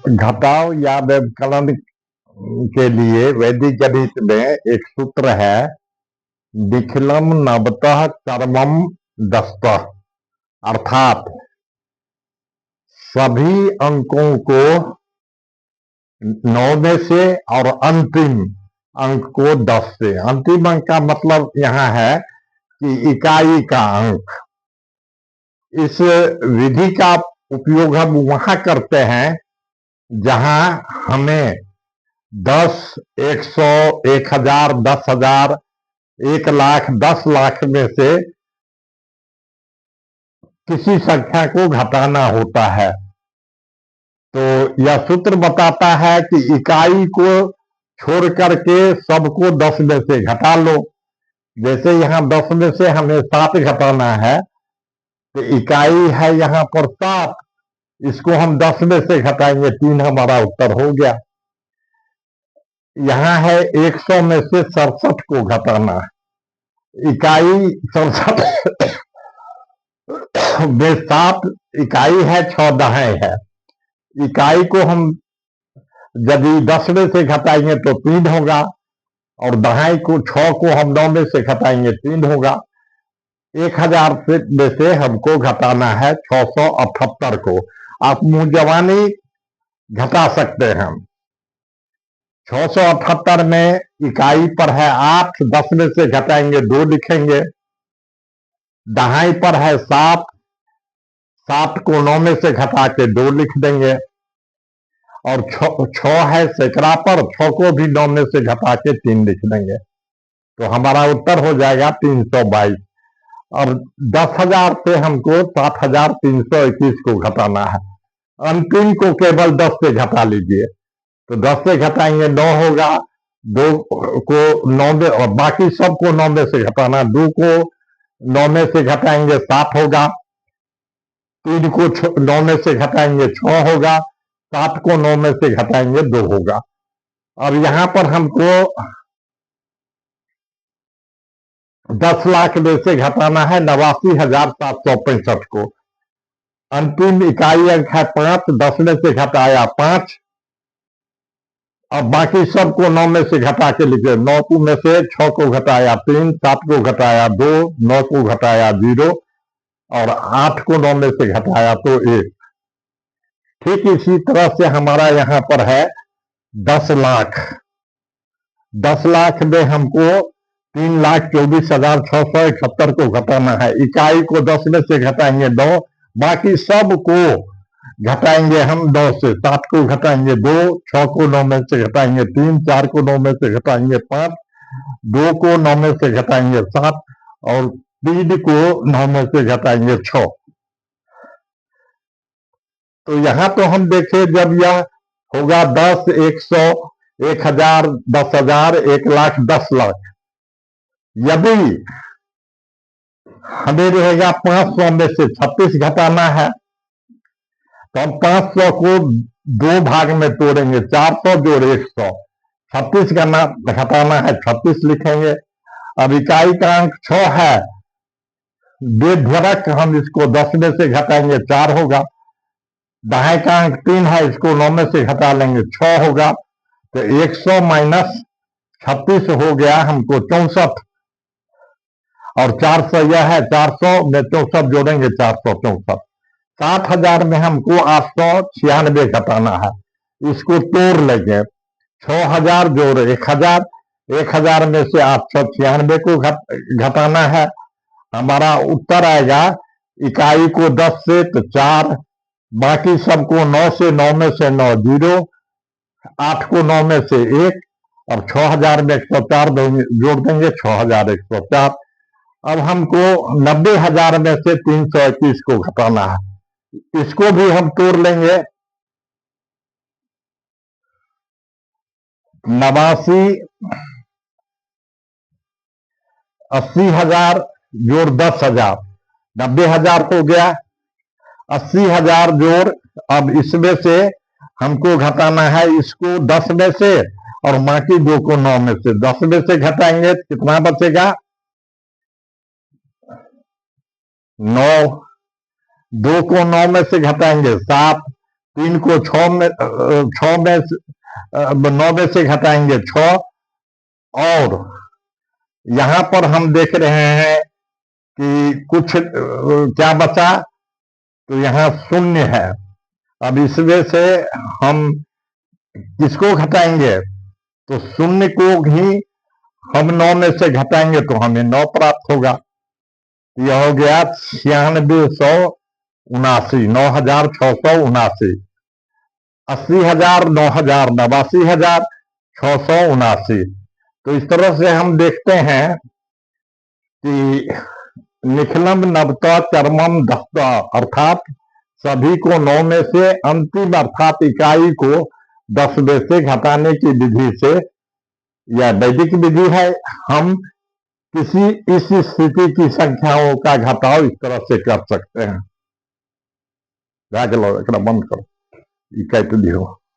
घटाव या व्यवकलन के लिए वैदिक गणित में एक सूत्र है, निखिलम नवतः कर्मम दस्तः, अर्थात सभी अंकों को 9 में से और अंतिम अंक को 10 से। अंतिम अंक का मतलब यहां है कि इकाई का अंक। इस विधि का उपयोग हम वहां करते हैं जहां हमें 10, 100, 1000, 10,000, 1,00,000, 10,00,000 में से किसी संख्या को घटाना होता है। तो यह सूत्र बताता है कि इकाई को छोड़ करके सबको 10 में से घटा लो। जैसे यहाँ 10 में से हमें 7 घटाना है, तो इकाई है यहाँ पर 7, इसको हम 10 में से घटाएंगे 3, हमारा उत्तर हो गया। यहाँ है 100 में से 67 को घटाना, इकाई 67 में 7 इकाई है, 6 दहाई है। इकाई को हम यदि 10 में से घटाएंगे तो 3 होगा, और दहाई को 6 को हम 9 में से घटाएंगे 3 होगा। 1000 में से हमको घटाना है 678 को। आप मुंह जवानी घटा सकते हैं हम। 678 में इकाई पर है 8, 10 में से घटाएंगे 2 लिखेंगे। दहाई पर है 7, 7 को 9 में से घटा के 2 लिख देंगे। और 6 है सैकड़ा पर, 6 को भी 9 में से घटा के 3 लिख देंगे, तो हमारा उत्तर हो जाएगा 322। और 10,000 से हमको 7,321 को घटाना है। अंतिम को केवल 10 से घटा लीजिए, तो 10 से घटाएंगे 9 होगा, 2 को 9 में, और बाकी सबको 9 में से घटाना, 2 को 9 में से घटाएंगे 7 होगा, 3 को 9 में से घटाएंगे 6 होगा, 7 को 9 में से घटाएंगे 2 होगा। अब यहां पर हमको 10 लाख में से घटाना है 89,765 को। अंतिम इकाई अंक है 5, 10 में से घटाया 5, अब बाकी सबको 9 में से घटा के लिखे। 9 में से 6 को घटाया 3, 7 को घटाया 2, 9 को घटाया 0, और 8 को 9 में से घटाया तो 1। ठीक इसी तरह से हमारा यहाँ पर है 10 लाख। 10 लाख में हमको 3,24,671 को घटाना है। इकाई को 10 में से घटाएंगे 9, बाकी सब को घटाएंगे हम 9 से। 7 को घटाएंगे 2, 6 को 9 में से घटाएंगे 3, 4 को 9 में से घटाएंगे 5, 2 को 9 में से घटाएंगे 7, और 3 को 9 में से घटाएंगे 6। तो यहां तो हम देखें, जब यह होगा 10, 100, 1000, 10,000, 1,00,000, 10,00,000, यदि हमें रहेगा 500 में से 36 घटाना है, तो हम 500 को 2 भाग में तोड़ेंगे, 400 जोड़ 100, 36 का नाम घटाना है 36 लिखेंगे। अब इकाई का अंक 6 है, बेधड़क हम इसको 10 में से घटाएंगे 4 होगा। दहाई का अंक 3 है, इसको 9 में से घटा लेंगे 6 होगा, तो 100 माइनस 36 हो गया हमको 64, और 400 यह है, 400 में 64 जोड़ेंगे 464। 7,000 में हमको 896 घटाना है, इसको तोड़ लेंगे। 6,000 जोड़ 1,000, 1,000 में से 896 को घटाना है। हमारा उत्तर आएगा, इकाई को 10 से तो 4, बाकी सबको 9 से, 9 में से 9 0, 8 को 9 में से 1, और 6,000 में 104 जोड़ देंगे 6,104। अब हमको 90,000 में से 321 को घटाना है, इसको भी हम तोड़ लेंगे। 89, 80,000 जोड़ 10,000, 90,000 हो गया। 80,000 जोड़, अब इसमें से हमको घटाना है इसको 10 में से, और बाकी 2 को 9 में से। 10 में से घटाएंगे तो कितना बचेगा? 9। 2 को 9 में से घटाएंगे 7, 3 को 6 में 9 में से घटाएंगे 6, और यहां पर हम देख रहे हैं कि कुछ क्या बचा, तो यहां 0 है। अब इसमें से हम किसको घटाएंगे, तो 0 को ही हम 9 में से घटाएंगे तो हमें 9 प्राप्त होगा। यह हो गया 9679, 9679, 80,000, 9,000, 89,679। तो इस तरह से हम देखते हैं कि निखिलम नवता चरमम दस्ता, अर्थात सभी को 9 में से, अंतिम अर्थात इकाई को 10 में से घटाने की विधि से, यह वैदिक विधि है। हम किसी इस स्थिति की संख्याओं का घटाव इस तरह से कर सकते हैं। जाके लो, एक बंद करो, इकाई तो दियो।